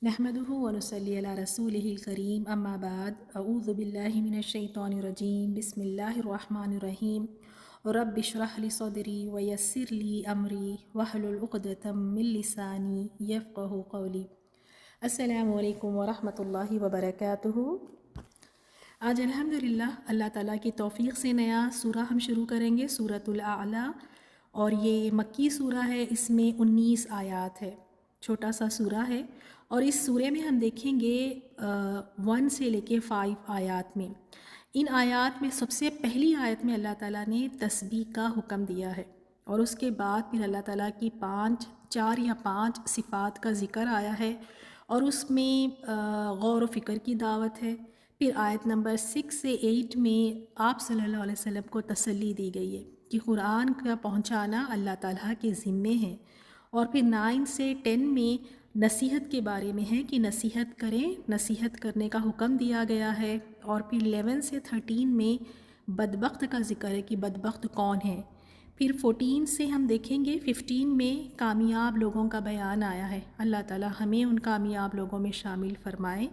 نحمده ونصلي على رسوله الكريم اما بعد اعوذ باللہ من الشیطان الرجیم بسم اللہ الرحمن الرحیم رب اشرح لي صدری ویسر لي امری واحلل عقدۃ من لسانی یفقهوا قولی۔ السلام علیکم ورحمۃ اللہ وبرکاتہ۔ آج الحمدللہ اللہ تعالیٰ کی توفیق سے نیا سورہ ہم شروع کریں گے، سورۃ الاعلیٰ، اور یہ مکی سورہ ہے۔ اس میں 19 آیات ہے، چھوٹا سا سورہ ہے، اور اس سورے میں ہم دیکھیں گے 1 سے لے کے 5 آیات میں، ان آیات میں سب سے پہلی آیت میں اللہ تعالیٰ نے تسبیح کا حکم دیا ہے، اور اس کے بعد پھر اللہ تعالیٰ کی 4 یا 5 صفات کا ذکر آیا ہے، اور اس میں غور و فکر کی دعوت ہے۔ پھر آیت نمبر 6 سے 8 میں آپ صلی اللہ علیہ وسلم کو تسلی دی گئی ہے کہ قرآن کا پہنچانا اللہ تعالیٰ کے ذمے ہے، اور پھر 9 سے 10 میں نصیحت کے بارے میں ہے کہ نصیحت کریں، نصیحت کرنے کا حکم دیا گیا ہے، اور پھر 11 سے 13 میں بدبخت کا ذکر ہے کہ بدبخت کون ہے۔ پھر 14 سے ہم دیکھیں گے 15 میں کامیاب لوگوں کا بیان آیا ہے، اللہ تعالیٰ ہمیں ان کامیاب لوگوں میں شامل فرمائے،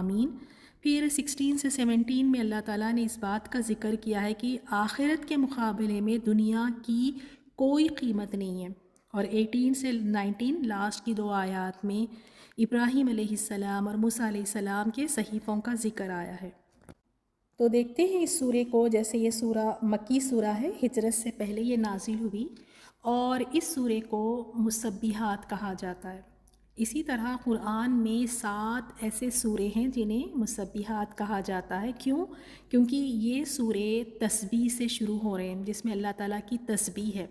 آمین۔ پھر 16 سے 17 میں اللہ تعالیٰ نے اس بات کا ذکر کیا ہے کہ آخرت کے مقابلے میں دنیا کی کوئی قیمت نہیں ہے، اور 18 سے 19 لاسٹ کی 2 آیات میں ابراہیم علیہ السلام اور موسیٰ علیہ السلام کے صحیفوں کا ذکر آیا ہے۔ تو دیکھتے ہیں اس سورے کو۔ جیسے یہ سورہ مکی سورہ ہے، ہجرت سے پہلے یہ نازل ہوئی، اور اس سورے کو مسبحات کہا جاتا ہے۔ اسی طرح قرآن میں 7 ایسے سورے ہیں جنہیں مسبحات کہا جاتا ہے۔ کیونکہ یہ سورے تسبیح سے شروع ہو رہے ہیں، جس میں اللہ تعالیٰ کی تسبیح ہے۔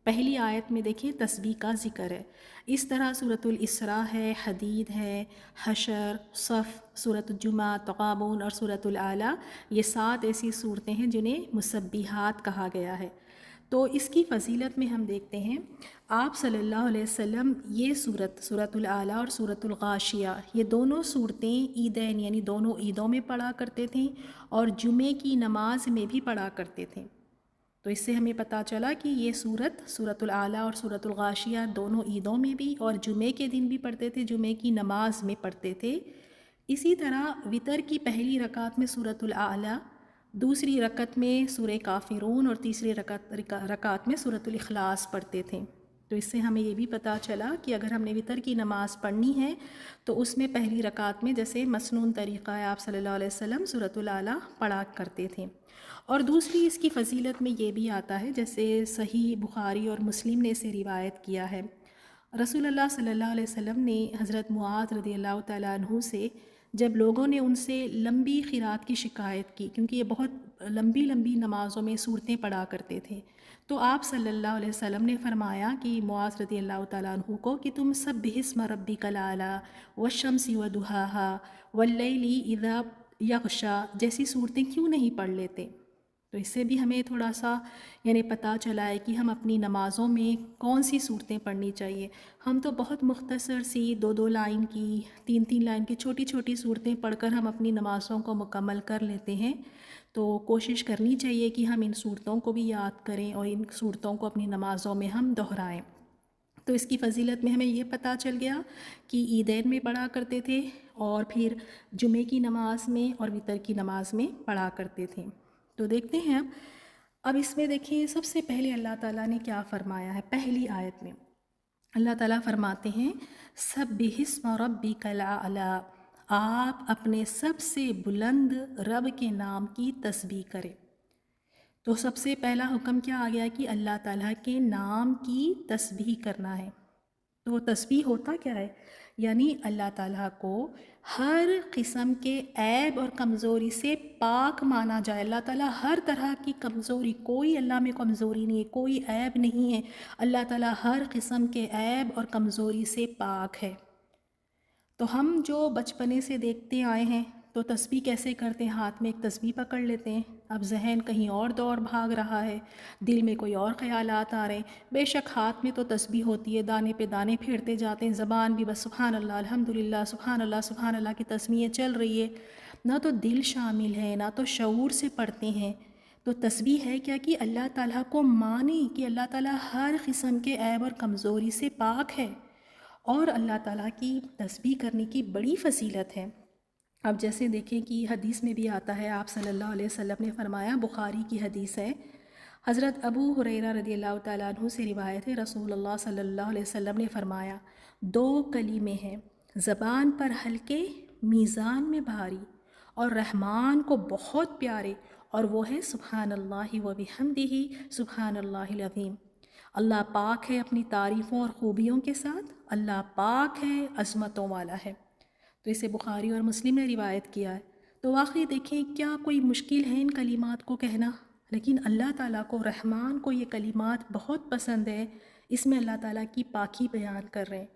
پہلی آیت میں دیکھیں تسبیح کا ذکر ہے۔ اس طرح سورۃ الاسراء ہے، حدید ہے، حشر، صف، سورۃ الجمعہ، تغابن اور سورۃ الاعلیٰ، یہ 7 ایسی صورتیں ہیں جنہیں مسبحات کہا گیا ہے۔ تو اس کی فضیلت میں ہم دیکھتے ہیں آپ صلی اللہ علیہ وسلم یہ سورۃ الاعلیٰ اور سورۃ الغاشیہ، یہ دونوں صورتیں عیدین یعنی دونوں عیدوں میں پڑھا کرتے تھے، اور جمعے کی نماز میں بھی پڑھا کرتے تھے۔ تو اس سے ہمیں پتہ چلا کہ یہ سورۃ الاعلیٰ اور سورۃ الغاشیہ دونوں عیدوں میں بھی اور جمعے کے دن بھی پڑھتے تھے، جمعے کی نماز میں پڑھتے تھے۔ اسی طرح وتر کی پہلی رکعت میں سورۃ الاعلیٰ، دوسری رکعت میں سورہ کافرون، اور تیسری رکعت میں سورۃ الاخلاص پڑھتے تھے۔ تو اس سے ہمیں یہ بھی پتہ چلا کہ اگر ہم نے وتر کی نماز پڑھنی ہے تو اس میں پہلی رکعت میں جیسے مسنون طریقہ ہے، آپ صلی اللہ علیہ وسلم سورۃ الاعلیٰ پڑھا کرتے تھے۔ اور دوسری اس کی فضیلت میں یہ بھی آتا ہے، جیسے صحیح بخاری اور مسلم نے اسے روایت کیا ہے، رسول اللہ صلی اللہ علیہ وسلم نے حضرت معاذ رضی اللہ تعالیٰ عنہ سے، جب لوگوں نے ان سے لمبی قرات کی شکایت کی، کیونکہ یہ بہت لمبی نمازوں میں صورتیں پڑھا کرتے تھے، تو آپ صلی اللہ علیہ وسلم نے فرمایا کہ معاذ رضی اللہ تعالیٰ عنہ کو کہ تم سبح اسم ربک الاعلیٰ والشمس وضحاها واللیل اذا یغشی جیسی صورتیں کیوں نہیں پڑھ لیتے۔ تو اس سے بھی ہمیں تھوڑا سا پتہ چلا ہے کہ ہم اپنی نمازوں میں کون سی صورتیں پڑھنی چاہیے۔ ہم تو بہت مختصر سی 2 لائن کی، 3 لائن کی چھوٹی چھوٹی صورتیں پڑھ کر ہم اپنی نمازوں کو مکمل کر لیتے ہیں۔ تو کوشش کرنی چاہیے کہ ہم ان صورتوں کو بھی یاد کریں اور ان صورتوں کو اپنی نمازوں میں ہم دہرائیں۔ تو اس کی فضیلت میں ہمیں یہ پتہ چل گیا کہ عیدین میں پڑھا کرتے تھے، اور پھر جمعے کی نماز میں اور وتر کی نماز میں پڑھا کرتے تھے۔ تو دیکھتے ہیں اب اس میں دیکھیں سب سے پہلے اللہ تعالیٰ نے کیا فرمایا ہے۔ پہلی آیت میں اللہ تعالیٰ فرماتے ہیں سبح اسم ربک الاعلیٰ، آپ اپنے سب سے بلند رب کے نام کی تسبیح کریں۔ تو سب سے پہلا حکم کیا آ گیا کہ اللہ تعالیٰ کے نام کی تسبیح کرنا ہے۔ تو تسبیح ہوتا کیا ہے؟ یعنی اللہ تعالیٰ کو ہر قسم کے عیب اور کمزوری سے پاک مانا جائے۔ اللہ تعالیٰ ہر طرح کی کمزوری، کوئی اللہ میں کمزوری نہیں ہے، کوئی عیب نہیں ہے، اللہ تعالیٰ ہر قسم کے عیب اور کمزوری سے پاک ہے۔ تو ہم جو بچپنے سے دیکھتے آئے ہیں تو تسبیح کیسے کرتے ہیں؟ ہاتھ میں ایک تسبیح پکڑ لیتے ہیں، اب ذہن کہیں اور دور بھاگ رہا ہے، دل میں کوئی اور خیالات آ رہے ہیں، بے شک ہاتھ میں تو تسبیح ہوتی ہے، دانے پہ دانے پھیرتے جاتے ہیں، زبان بھی بس سبحان اللہ الحمدللہ سبحان اللہ کی تسبیحیں چل رہی ہے، نہ تو دل شامل ہے نہ تو شعور سے پڑھتے ہیں۔ تو تسبیح ہے کیا کہ اللہ تعالیٰ کو مانیں کہ اللہ تعالیٰ ہر قسم کے عیب اور کمزوری سے پاک ہے، اور اللہ تعالیٰ کی تسبیح کرنے کی بڑی فضیلت ہے۔ اب جیسے دیکھیں کہ حدیث میں بھی آتا ہے، آپ صلی اللہ علیہ وسلم نے فرمایا، بخاری کی حدیث ہے، حضرت ابو ہریرہ رضی اللہ تعالیٰ عنہ سے روایت ہے، رسول اللہ صلی اللہ علیہ وسلم نے فرمایا، 2 کلمے ہیں زبان پر ہلکے، میزان میں بھاری، اور رحمان کو بہت پیارے، اور وہ ہے سبحان اللہ و بحمدہ سبحان اللہ العظیم۔ اللہ پاک ہے اپنی تعریفوں اور خوبیوں کے ساتھ، اللہ پاک ہے، عظمتوں والا ہے۔ تو اسے بخاری اور مسلم نے روایت کیا ہے۔ تو واقعی دیکھیں کیا کوئی مشکل ہے ان کلمات کو کہنا، لیکن اللہ تعالیٰ کو، رحمان کو یہ کلمات بہت پسند ہے۔ اس میں اللہ تعالیٰ کی پاکی بیان کر رہے ہیں،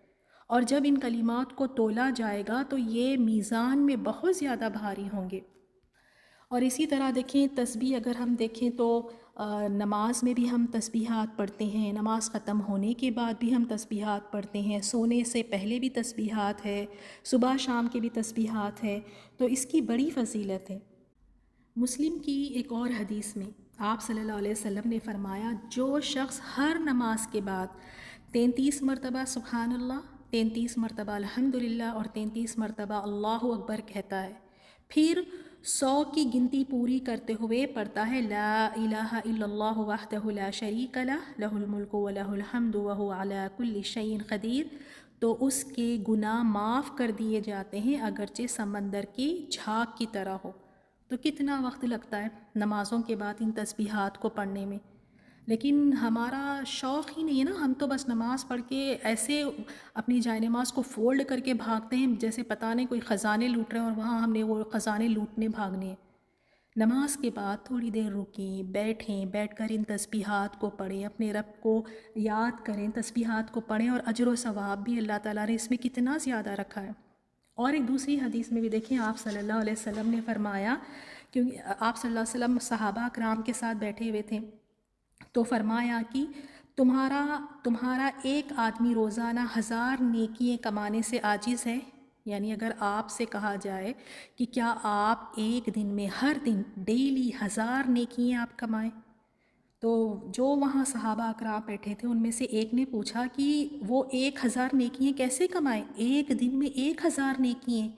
اور جب ان کلمات کو تولا جائے گا تو یہ میزان میں بہت زیادہ بھاری ہوں گے۔ اور اسی طرح دیکھیں تسبیح اگر ہم دیکھیں تو نماز میں بھی ہم تسبیحات پڑھتے ہیں، نماز ختم ہونے کے بعد بھی ہم تسبیحات پڑھتے ہیں، سونے سے پہلے بھی تسبیحات ہے، صبح شام کے بھی تسبیحات ہے، تو اس کی بڑی فضیلت ہے۔ مسلم کی ایک اور حدیث میں آپ صلی اللہ علیہ وسلم نے فرمایا، جو شخص ہر نماز کے بعد 33 مرتبہ سبحان اللہ، 33 مرتبہ الحمدللہ اور 33 مرتبہ اللہ اکبر کہتا ہے، پھر 100 کی گنتی پوری کرتے ہوئے پڑھتا ہے لا الہ الا اللہ وحدہ لا شریک لہ لہ الملک و لہ الحمد وہو علی کل شیء قدیر، تو اس کے گناہ معاف کر دیے جاتے ہیں اگرچہ سمندر کی جھاگ کی طرح ہو۔ تو کتنا وقت لگتا ہے نمازوں کے بعد ان تسبیحات کو پڑھنے میں، لیکن ہمارا شوق ہی نہیں ہے نا، ہم تو بس نماز پڑھ کے ایسے اپنی جائے نماز کو فولڈ کر کے بھاگتے ہیں جیسے پتہ نہیں کوئی خزانے لوٹ رہے ہیں اور وہاں ہم نے وہ خزانے لوٹنے بھاگنے ہیں۔ نماز کے بعد تھوڑی دیر رکیں، بیٹھیں، بیٹھ کر ان تسبیحات کو پڑھیں، اپنے رب کو یاد کریں، تسبیحات کو پڑھیں، اور اجر و ثواب بھی اللہ تعالیٰ نے اس میں کتنا زیادہ رکھا ہے۔ اور ایک دوسری حدیث میں بھی دیکھیں آپ صلی اللہ علیہ وسلم نے فرمایا، کیونکہ آپ صلی اللہ علیہ وسلم صحابہ کرام کے ساتھ بیٹھے ہوئے تھے، تو فرمایا کہ تمہارا ایک آدمی روزانہ 1000 نیکیاں کمانے سے عاجز ہے، یعنی اگر آپ سے کہا جائے کہ کیا آپ ایک دن میں ہر دن ڈیلی 1000 نیکیاں آپ کمائیں، تو جو وہاں صحابہ اکرام بیٹھے تھے ان میں سے ایک نے پوچھا کہ وہ 1000 نیکیاں کیسے کمائیں، ایک دن میں 1000 نیکیاں؟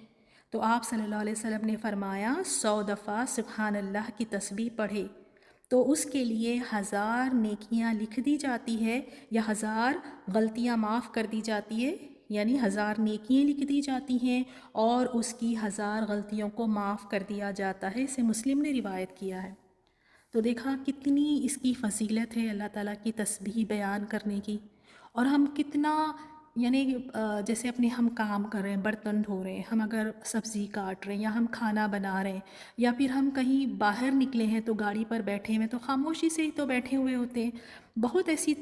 تو آپ صلی اللہ علیہ وسلم نے فرمایا 100 دفعہ سبحان اللہ کی تسبیح پڑھے تو اس کے لیے 1000 نیکیاں لکھ دی جاتی ہے، یا 1000 غلطیاں معاف کر دی جاتی ہے، یعنی 1000 نیکیاں لکھ دی جاتی ہیں اور اس کی 1000 غلطیوں کو معاف کر دیا جاتا ہے۔ اسے مسلم نے روایت کیا ہے۔ تو دیکھا کتنی اس کی فضیلت ہے اللہ تعالیٰ کی تسبیح بیان کرنے کی، اور ہم کتنا یعنی جیسے اپنے ہم کام کر رہے ہیں، برتن دھو رہے ہیں، ہم اگر سبزی کاٹ رہے ہیں یا ہم کھانا بنا رہے ہیں، یا پھر ہم کہیں باہر نکلے ہیں تو گاڑی پر بیٹھے ہوئے تو خاموشی سے ہی تو بیٹھے ہوئے ہوتے ہیں۔ بہت ایسی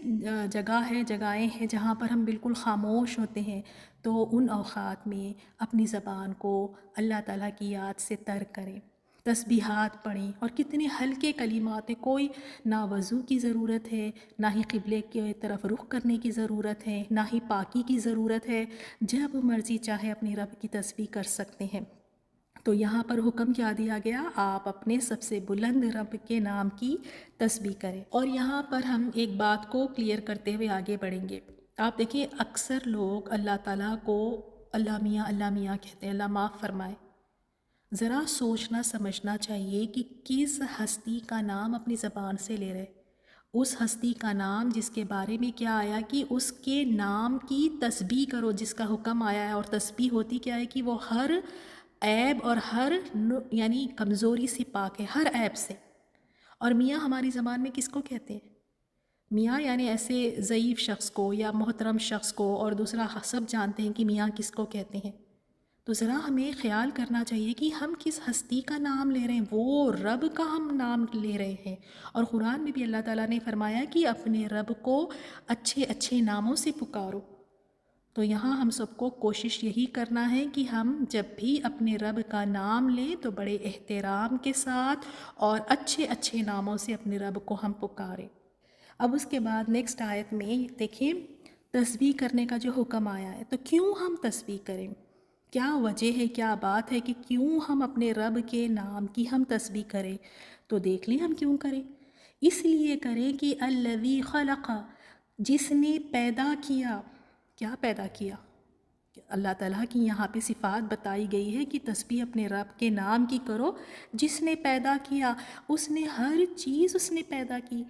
جگہیں ہیں جہاں پر ہم بالکل خاموش ہوتے ہیں، تو ان اوقات میں اپنی زبان کو اللہ تعالیٰ کی یاد سے تر کریں، تسبیحات پڑھیں، اور کتنے ہلکے کلمات ہیں، کوئی نہ وضو کی ضرورت ہے، نہ ہی قبلے کی طرف رخ کرنے کی ضرورت ہے، نہ ہی پاکی کی ضرورت ہے، جب مرضی چاہے اپنے رب کی تسبیح کر سکتے ہیں۔ تو یہاں پر حکم کیا دیا گیا، آپ اپنے سب سے بلند رب کے نام کی تسبیح کریں۔ اور یہاں پر ہم ایک بات کو کلیئر کرتے ہوئے آگے بڑھیں گے۔ آپ دیکھیں اکثر لوگ اللہ تعالیٰ کو اللہ میاں کہتے ہیں، اللہ معاف فرمائے۔ ذرا سوچنا سمجھنا چاہیے کہ کس ہستی کا نام اپنی زبان سے لے رہے، اس ہستی کا نام جس کے بارے میں کیا آیا کہ اس کے نام کی تسبیح کرو، جس کا حکم آیا ہے۔ اور تسبیح ہوتی کیا ہے کہ وہ ہر عیب اور ہر یعنی کمزوری سے پاک ہے، ہر عیب سے۔ اور میاں ہماری زبان میں کس کو کہتے ہیں؟ میاں یعنی ایسے ضعیف شخص کو یا محترم شخص کو، اور دوسرا سب جانتے ہیں کہ میاں کس کو کہتے ہیں۔ تو ذرا ہمیں خیال کرنا چاہیے کہ ہم کس ہستی کا نام لے رہے ہیں، وہ رب کا ہم نام لے رہے ہیں۔ اور قرآن میں بھی اللہ تعالیٰ نے فرمایا کہ اپنے رب کو اچھے اچھے ناموں سے پکارو۔ تو یہاں ہم سب کو کوشش یہی کرنا ہے کہ ہم جب بھی اپنے رب کا نام لیں تو بڑے احترام کے ساتھ اور اچھے اچھے ناموں سے اپنے رب کو ہم پکاریں۔ اب اس کے بعد نیکسٹ آیت میں دیکھیں تسبیح کرنے کا جو حکم آیا ہے، تو کیوں ہم تسبیح کریں، کیا وجہ ہے، کیا بات ہے کہ کیوں ہم اپنے رب کے نام کی ہم تسبیح کریں؟ تو دیکھ لیں ہم کیوں کریں۔ اس لیے کریں کہ الذی خلق، جس نے پیدا کیا، کیا پیدا کیا؟ اللہ تعالیٰ کی یہاں پہ صفات بتائی گئی ہے کہ تسبیح اپنے رب کے نام کی کرو جس نے پیدا کیا. اس نے ہر چیز اس نے پیدا کی.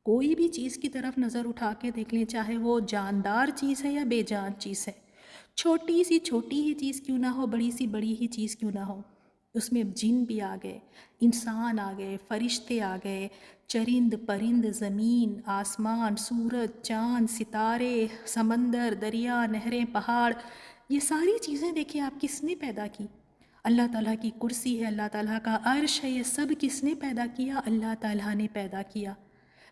کوئی بھی چیز کی طرف نظر اٹھا کے دیکھ لیں، چاہے وہ جاندار چیز ہے یا بے جان چیز ہے، چھوٹی سی چھوٹی ہی چیز کیوں نہ ہو، بڑی سی بڑی ہی چیز کیوں نہ ہو، اس میں جن بھی آ گئے، انسان آ گئے، فرشتے آ گئے، چرند پرند، زمین آسمان، سورج چاند ستارے، سمندر دریا نہریں پہاڑ، یہ ساری چیزیں دیکھیں آپ کس نے پیدا کی. اللہ تعالیٰ کی کرسی ہے، اللہ تعالیٰ کا عرش ہے، یہ سب کس نے پیدا کیا؟ اللہ تعالیٰ نے پیدا کیا.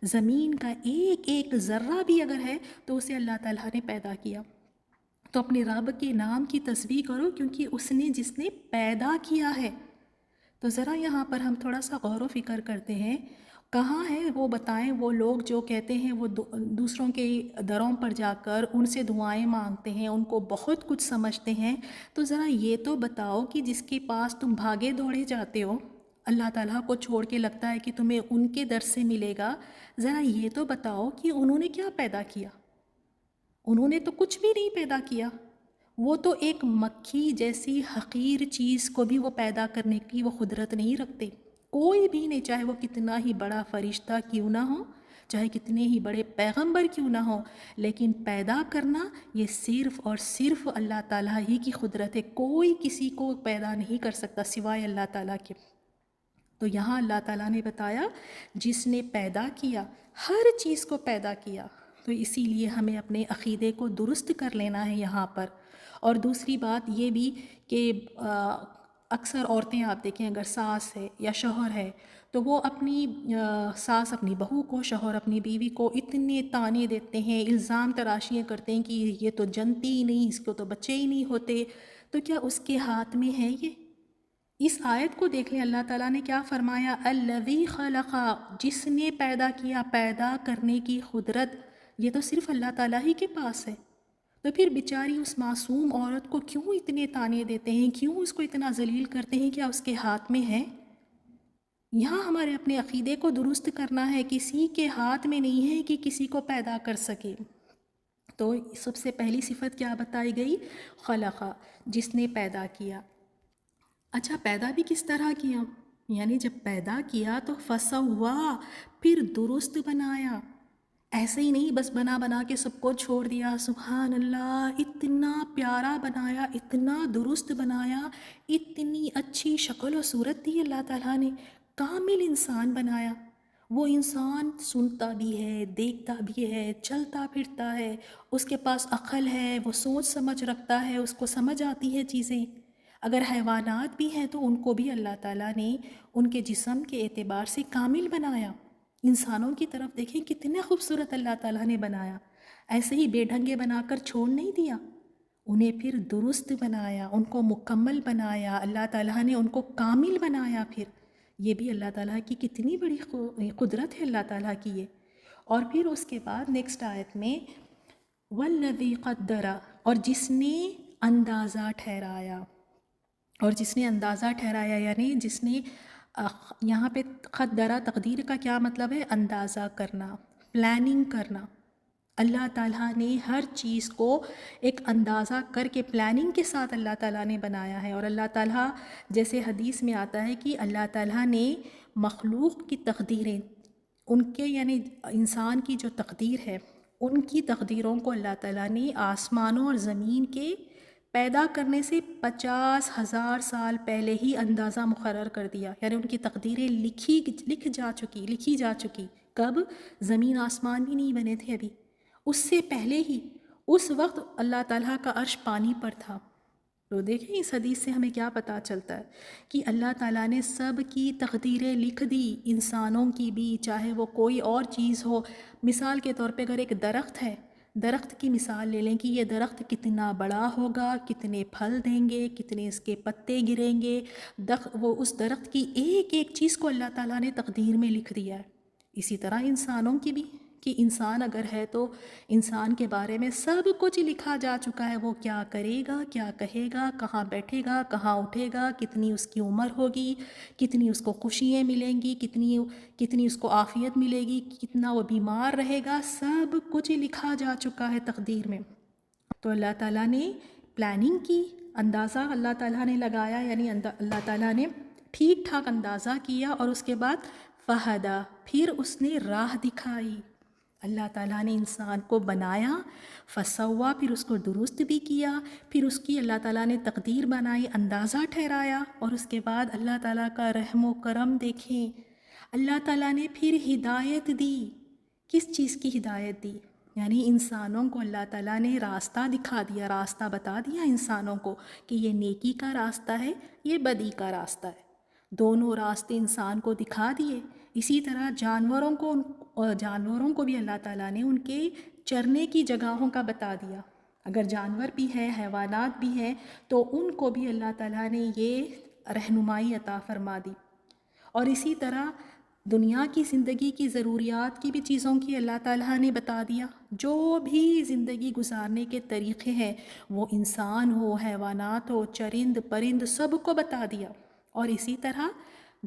زمین کا ایک ایک ذرہ بھی اگر ہے تو اسے اللہ تعالیٰ نے پیدا کیا. تو اپنے رب کے نام کی تسبیح کرو کیونکہ اس نے جس نے پیدا کیا ہے. تو ذرا یہاں پر ہم تھوڑا سا غور و فکر کرتے ہیں، کہاں ہے وہ بتائیں وہ لوگ جو کہتے ہیں وہ دوسروں کے دروں پر جا کر ان سے دعائیں مانگتے ہیں، ان کو بہت کچھ سمجھتے ہیں. تو ذرا یہ تو بتاؤ کہ جس کے پاس تم بھاگے دوڑے جاتے ہو، اللہ تعالیٰ کو چھوڑ کے لگتا ہے کہ تمہیں ان کے در سے ملے گا، ذرا یہ تو بتاؤ کہ انہوں نے کیا پیدا کیا؟ انہوں نے تو کچھ بھی نہیں پیدا کیا. وہ تو ایک مکھی جیسی حقیر چیز کو بھی وہ پیدا کرنے کی وہ قدرت نہیں رکھتے. کوئی بھی نہیں، چاہے وہ کتنا ہی بڑا فرشتہ کیوں نہ ہو، چاہے کتنے ہی بڑے پیغمبر کیوں نہ ہو، لیکن پیدا کرنا یہ صرف اور صرف اللہ تعالیٰ ہی کی قدرت ہے. کوئی کسی کو پیدا نہیں کر سکتا سوائے اللہ تعالیٰ کے. تو یہاں اللہ تعالیٰ نے بتایا جس نے پیدا کیا، ہر چیز کو پیدا کیا. تو اسی لیے ہمیں اپنے عقیدے کو درست کر لینا ہے یہاں پر. اور دوسری بات یہ بھی کہ اکثر عورتیں آپ دیکھیں اگر ساس ہے یا شوہر ہے تو وہ اپنی ساس اپنی بہو کو، شوہر اپنی بیوی کو اتنے طعنے دیتے ہیں، الزام تراشیاں کرتے ہیں کہ یہ تو جنتی ہی نہیں، اس کو تو بچے ہی نہیں ہوتے. تو کیا اس کے ہاتھ میں ہے یہ؟ اس آیت کو دیکھ لیں، اللہ تعالیٰ نے کیا فرمایا؟ الذی خلق، جس نے پیدا کیا، پیدا کرنے کی قدرت یہ تو صرف اللہ تعالیٰ ہی کے پاس ہے. تو پھر بیچاری اس معصوم عورت کو کیوں اتنے طعنے دیتے ہیں، کیوں اس کو اتنا ذلیل کرتے ہیں؟ کیا اس کے ہاتھ میں ہے؟ یہاں ہمارے اپنے عقیدے کو درست کرنا ہے، کسی کے ہاتھ میں نہیں ہے کہ کسی کو پیدا کر سکے. تو سب سے پہلی صفت کیا بتائی گئی؟ خلقہ، جس نے پیدا کیا. اچھا پیدا بھی کس طرح کیا؟ یعنی جب پیدا کیا تو فسوا، پھر درست بنایا. ایسے ہی نہیں بس بنا بنا کے سب کو چھوڑ دیا. سبحان اللہ، اتنا پیارا بنایا، اتنا درست بنایا، اتنی اچھی شکل و صورت دی اللہ تعالیٰ نے، کامل انسان بنایا. وہ انسان سنتا بھی ہے، دیکھتا بھی ہے، چلتا پھرتا ہے، اس کے پاس عقل ہے، وہ سوچ سمجھ رکھتا ہے، اس کو سمجھ آتی ہے چیزیں. اگر حیوانات بھی ہیں تو ان کو بھی اللہ تعالیٰ نے ان کے جسم کے اعتبار سے کامل بنایا. انسانوں کی طرف دیکھیں کتنے خوبصورت اللہ تعالیٰ نے بنایا. ایسے ہی بے ڈھنگے بنا کر چھوڑ نہیں دیا، انہیں پھر درست بنایا، ان کو مکمل بنایا. اللہ تعالیٰ نے ان کو کامل بنایا. پھر یہ بھی اللہ تعالیٰ کی کتنی بڑی قدرت ہے اللہ تعالیٰ کی یہ. اور پھر اس کے بعد نیکسٹ آیت میں والذی قدر، اور جس نے اندازہ ٹھہرایا. اور جس نے اندازہ ٹھہرایا یعنی جس نے یہاں پہ قدرہ تقدیر کا کیا مطلب ہے؟ اندازہ کرنا، پلاننگ کرنا. اللہ تعالیٰ نے ہر چیز کو ایک اندازہ کر کے پلاننگ کے ساتھ اللہ تعالیٰ نے بنایا ہے. اور اللہ تعالیٰ جیسے حدیث میں آتا ہے کہ اللہ تعالیٰ نے مخلوق کی تقدیریں، ان کے یعنی انسان کی جو تقدیر ہے، ان کی تقدیروں کو اللہ تعالیٰ نے آسمانوں اور زمین کے پیدا کرنے سے 50,000 سال پہلے ہی اندازہ مقرر کر دیا. یعنی ان کی تقدیریں لکھی جا چکی. کب؟ زمین آسمان بھی نہیں بنے تھے ابھی، اس سے پہلے ہی. اس وقت اللہ تعالیٰ کا عرش پانی پر تھا. تو دیکھیں اس حدیث سے ہمیں کیا پتہ چلتا ہے کہ اللہ تعالیٰ نے سب کی تقدیریں لکھ دی، انسانوں کی بھی، چاہے وہ کوئی اور چیز ہو. مثال کے طور پہ اگر ایک درخت ہے، درخت کی مثال لے لیں کہ یہ درخت کتنا بڑا ہوگا، کتنے پھل دیں گے، کتنے اس کے پتے گریں گے. وہ اس درخت کی ایک ایک چیز کو اللہ تعالیٰ نے تقدیر میں لکھ دیا ہے. اسی طرح انسانوں کی بھی، کہ انسان اگر ہے تو انسان کے بارے میں سب کچھ لکھا جا چکا ہے. وہ کیا کرے گا، کیا کہے گا، کہاں بیٹھے گا، کہاں اٹھے گا، کتنی اس کی عمر ہوگی، کتنی اس کو خوشیاں ملیں گی، کتنی اس کو عافیت ملے گی، کتنا وہ بیمار رہے گا، سب کچھ لکھا جا چکا ہے تقدیر میں. تو اللہ تعالیٰ نے پلاننگ کی، اندازہ اللہ تعالیٰ نے لگایا، یعنی اللہ تعالیٰ نے ٹھیک ٹھاک اندازہ کیا، اور اس کے بعد فہدا، پھر اس نے راہ دکھائی۔ اللہ تعالیٰ نے انسان کو بنایا، فسوا، پھر اس کو درست بھی کیا، پھر اس کی اللہ تعالیٰ نے تقدیر بنائی، اندازہ ٹھہرایا، اور اس کے بعد اللہ تعالیٰ کا رحم و کرم دیکھیں، اللہ تعالیٰ نے پھر ہدایت دی۔ کس چیز کی ہدایت دی؟ یعنی انسانوں کو اللہ تعالیٰ نے راستہ دکھا دیا، راستہ بتا دیا انسانوں کو کہ یہ نیکی کا راستہ ہے، یہ بدی کا راستہ ہے، دونوں راستے انسان کو دکھا دیے۔ اسی طرح جانوروں کو بھی اللہ تعالیٰ نے ان کے چرنے کی جگہوں کا بتا دیا۔ اگر جانور بھی ہیں، حیوانات بھی ہیں، تو ان کو بھی اللہ تعالیٰ نے یہ رہنمائی عطا فرما دی۔ اور اسی طرح دنیا کی زندگی کی ضروریات کی بھی چیزوں کی اللہ تعالیٰ نے بتا دیا۔ جو بھی زندگی گزارنے کے طریقے ہیں، وہ انسان ہو، حیوانات ہو، چرند پرند، سب کو بتا دیا۔ اور اسی طرح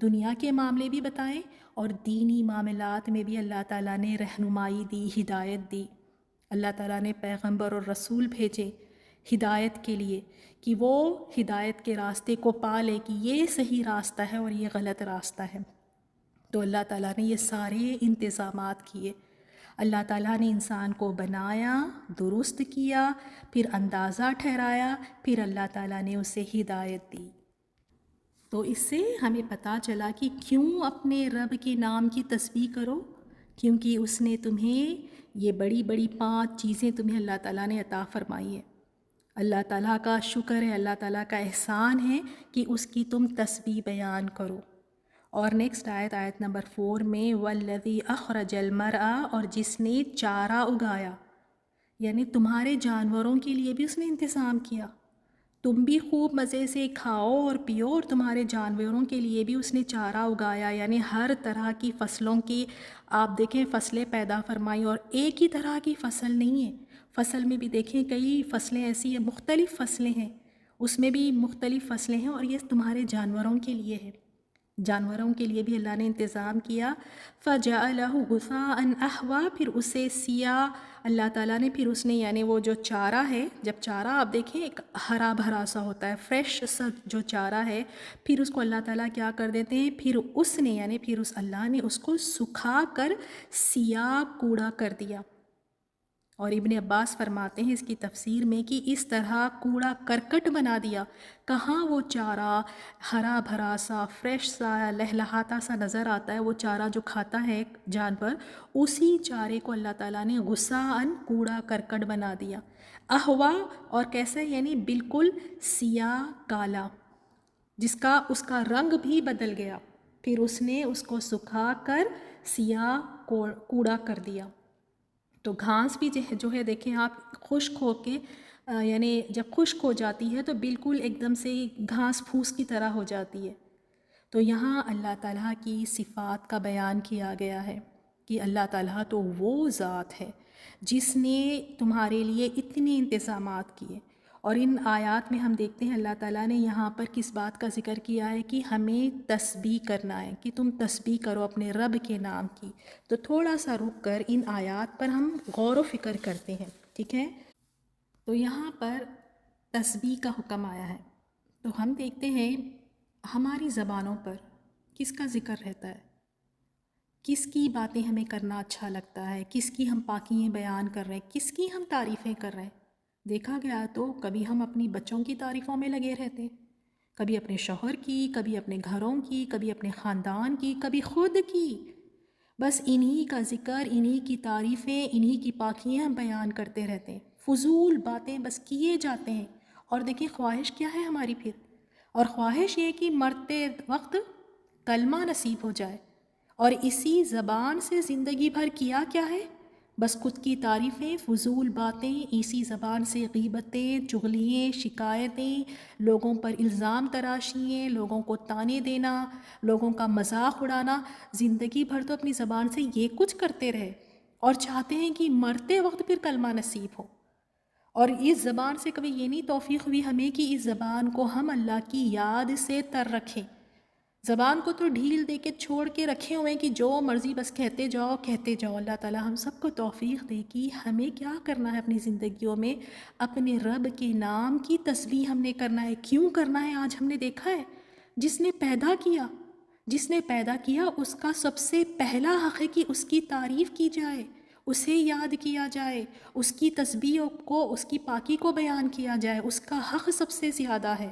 دنیا کے معاملے بھی بتائیں، اور دینی معاملات میں بھی اللہ تعالیٰ نے رہنمائی دی، ہدایت دی۔ اللہ تعالیٰ نے پیغمبر اور رسول بھیجے ہدایت کے لیے، کہ وہ ہدایت کے راستے کو پالے، کہ یہ صحیح راستہ ہے اور یہ غلط راستہ ہے۔ تو اللہ تعالیٰ نے یہ سارے انتظامات کیے۔ اللہ تعالیٰ نے انسان کو بنایا، درست کیا، پھر اندازہ ٹھہرایا، پھر اللہ تعالیٰ نے اسے ہدایت دی۔ تو اس سے ہمیں پتہ چلا کہ کیوں اپنے رب کے نام کی تسبیح کرو، کیونکہ اس نے تمہیں یہ بڑی بڑی 5 چیزیں تمہیں اللہ تعالیٰ نے عطا فرمائی ہے۔ اللہ تعالیٰ کا شکر ہے، اللہ تعالیٰ کا احسان ہے کہ اس کی تم تسبیح بیان کرو۔ اور نیکسٹ آیت نمبر 4 میں والذی اخرج المرعی، اور جس نے چارہ اگایا، یعنی تمہارے جانوروں کے لیے بھی اس نے انتظام کیا، تم بھی خوب مزے سے کھاؤ اور پیو، اور تمہارے جانوروں کے لیے بھی اس نے چارہ اگایا، یعنی ہر طرح کی فصلوں کی آپ دیکھیں فصلیں پیدا فرمائی، اور ایک ہی طرح کی فصل نہیں ہے، فصل میں بھی دیکھیں کئی فصلیں ایسی ہیں، مختلف فصلیں ہیں، اس میں بھی مختلف فصلیں ہیں، اور یہ تمہارے جانوروں کے لیے ہے، جانوروں کے لیے بھی اللہ نے انتظام کیا۔ فَجَعَلَهُ غُثَاءً أَحْوَىٰ، پھر اسے سیاہ اللہ تعالیٰ نے، پھر اس نے یعنی وہ جو چارہ ہے، جب چارہ آپ دیکھیں ایک ہرا بھرا سا ہوتا ہے، فریش سا جو چارہ ہے، پھر اس کو اللہ تعالیٰ کیا کر دیتے ہیں، پھر اس نے یعنی پھر اس اللہ نے اس کو سکھا کر سیاہ کوڑا کر دیا۔ اور ابن عباس فرماتے ہیں اس کی تفسیر میں کہ اس طرح کوڑا کرکٹ بنا دیا، کہاں وہ چارہ ہرا بھرا سا فریش سا لہلہاتا سا نظر آتا ہے، وہ چارہ جو کھاتا ہے جانور، اسی چارے کو اللہ تعالیٰ نے غثاءً کوڑا کرکٹ بنا دیا۔ احوا، اور کیسے، یعنی بالکل سیاہ کالا، جس کا اس کا رنگ بھی بدل گیا، پھر اس نے اس کو سکھا کر سیاہ کوڑا کر دیا۔ تو گھاس بھی جو ہے دیکھیں آپ خشک ہو کے یعنی جب خشک ہو جاتی ہے تو بالکل ایک دم سے گھاس پھوس کی طرح ہو جاتی ہے۔ تو یہاں اللہ تعالیٰ کی صفات کا بیان کیا گیا ہے کہ اللہ تعالیٰ تو وہ ذات ہے جس نے تمہارے لیے اتنے انتظامات کیے۔ اور ان آیات میں ہم دیکھتے ہیں اللہ تعالیٰ نے یہاں پر کس بات کا ذکر کیا ہے کہ ہمیں تسبیح کرنا ہے، کہ تم تسبیح کرو اپنے رب کے نام کی۔ تو تھوڑا سا رک کر ان آیات پر ہم غور و فکر کرتے ہیں، ٹھیک ہے؟ تو یہاں پر تسبیح کا حکم آیا ہے، تو ہم دیکھتے ہیں ہماری زبانوں پر کس کا ذکر رہتا ہے، کس کی باتیں ہمیں کرنا اچھا لگتا ہے، کس کی ہم پاکیاں بیان کر رہے ہیں، کس کی ہم تعریفیں کر رہے ہیں۔ دیکھا گیا تو کبھی ہم اپنی بچوں کی تعریفوں میں لگے رہتے ہیں، کبھی اپنے شوہر کی، کبھی اپنے گھروں کی، کبھی اپنے خاندان کی، کبھی خود کی، بس انہی کا ذکر، انہی کی تعریفیں، انہی کی پاکیاں ہم بیان کرتے رہتے ہیں، فضول باتیں بس کیے جاتے ہیں۔ اور دیکھیں خواہش کیا ہے ہماری پھر، اور خواہش یہ کہ مرتے وقت کلمہ نصیب ہو جائے، اور اسی زبان سے زندگی بھر کیا کیا ہے، بس خود کی تعریفیں، فضول باتیں، اسی زبان سے غیبتیں، چغلیاں، شکایتیں، لوگوں پر الزام تراشیاں، لوگوں کو طعنے دینا، لوگوں کا مذاق اڑانا، زندگی بھر تو اپنی زبان سے یہ کچھ کرتے رہے، اور چاہتے ہیں کہ مرتے وقت پھر کلمہ نصیب ہو۔ اور اس زبان سے کبھی یہ نہیں توفیق ہوئی ہمیں کہ اس زبان کو ہم اللہ کی یاد سے تر رکھیں، زبان کو تو ڈھیل دے کے چھوڑ کے رکھے ہوئے ہیں کہ جو مرضی بس کہتے جاؤ کہتے جاؤ۔ اللہ تعالیٰ ہم سب کو توفیق دے کہ ہمیں کیا کرنا ہے اپنی زندگیوں میں، اپنے رب کے نام کی تسبیح ہم نے کرنا ہے۔ کیوں کرنا ہے؟ آج ہم نے دیکھا ہے جس نے پیدا کیا اس کا سب سے پہلا حق ہے کہ اس کی تعریف کی جائے، اسے یاد کیا جائے، اس کی تسبیح کو، اس کی پاکی کو بیان کیا جائے، اس کا حق سب سے زیادہ ہے۔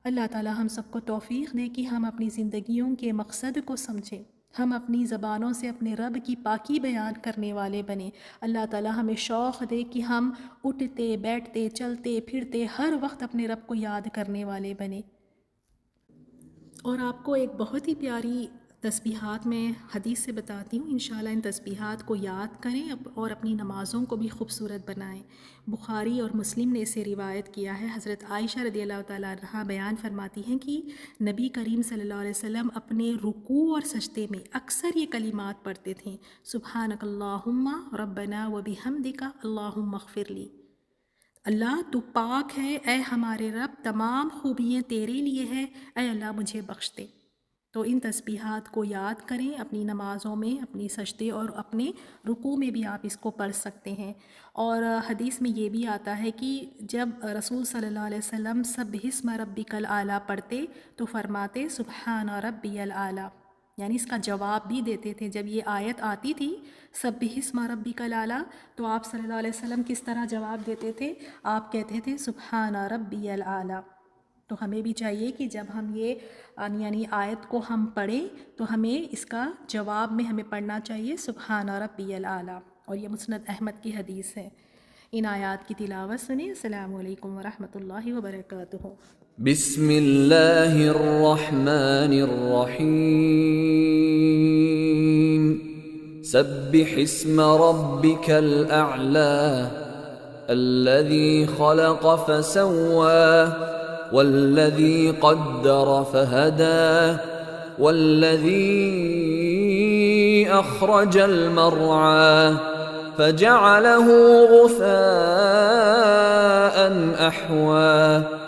اللہ تعالیٰ ہم سب کو توفیق دے کہ ہم اپنی زندگیوں کے مقصد کو سمجھیں، ہم اپنی زبانوں سے اپنے رب کی پاکی بیان کرنے والے بنیں۔ اللہ تعالیٰ ہمیں شوق دے کہ ہم اٹھتے بیٹھتے چلتے پھرتے ہر وقت اپنے رب کو یاد کرنے والے بنیں۔ اور آپ کو ایک بہت ہی پیاری تسبیحات میں حدیث سے بتاتی ہوں، انشاءاللہ ان تسبیحات کو یاد کریں اور اپنی نمازوں کو بھی خوبصورت بنائیں۔ بخاری اور مسلم نے اسے روایت کیا ہے۔ حضرت عائشہ رضی اللہ تعالیٰ عنہا بیان فرماتی ہیں کہ نبی کریم صلی اللہ علیہ وسلم اپنے رکوع اور سجدے میں اکثر یہ کلمات پڑھتے تھے: سبحانک اللہم ربنا و بحمدک اللہم اغفر لی۔ اللہ تو پاک ہے، اے ہمارے رب تمام خوبیاں تیرے لیے ہے، اے اللہ مجھے بخش دے۔ تو ان تسبیحات کو یاد کریں اپنی نمازوں میں، اپنی سجدے اور اپنے رکوع میں بھی آپ اس کو پڑھ سکتے ہیں۔ اور حدیث میں یہ بھی آتا ہے کہ جب رسول صلی اللہ علیہ وسلم سبح اسم ربک الاعلیٰ پڑھتے تو فرماتے سبحان ربی الاعلیٰ، یعنی اس کا جواب بھی دیتے تھے۔ جب یہ آیت آتی تھی سبح اسم ربک الاعلیٰ تو آپ صلی اللہ علیہ وسلم کس طرح جواب دیتے تھے؟ آپ کہتے تھے سبحان ربی الاعلیٰ۔ تو ہمیں بھی چاہیے کہ جب ہم یہ یعنی آیت کو ہم پڑھیں تو ہمیں اس کا جواب میں ہمیں پڑھنا چاہیے سبحان ربی الاعلیٰ، اور یہ مسند احمد کی حدیث ہے۔ ان آیات کی تلاوت سنیں۔ السلام علیکم ورحمۃ اللہ وبرکاتہ۔ بسم اللہ الرحمن الرحیم، سبح اسم ربک الاعلی الذی خلق فسوى والذی قدر فہدى والذی اخرج المرعى فجعله غثاء احوى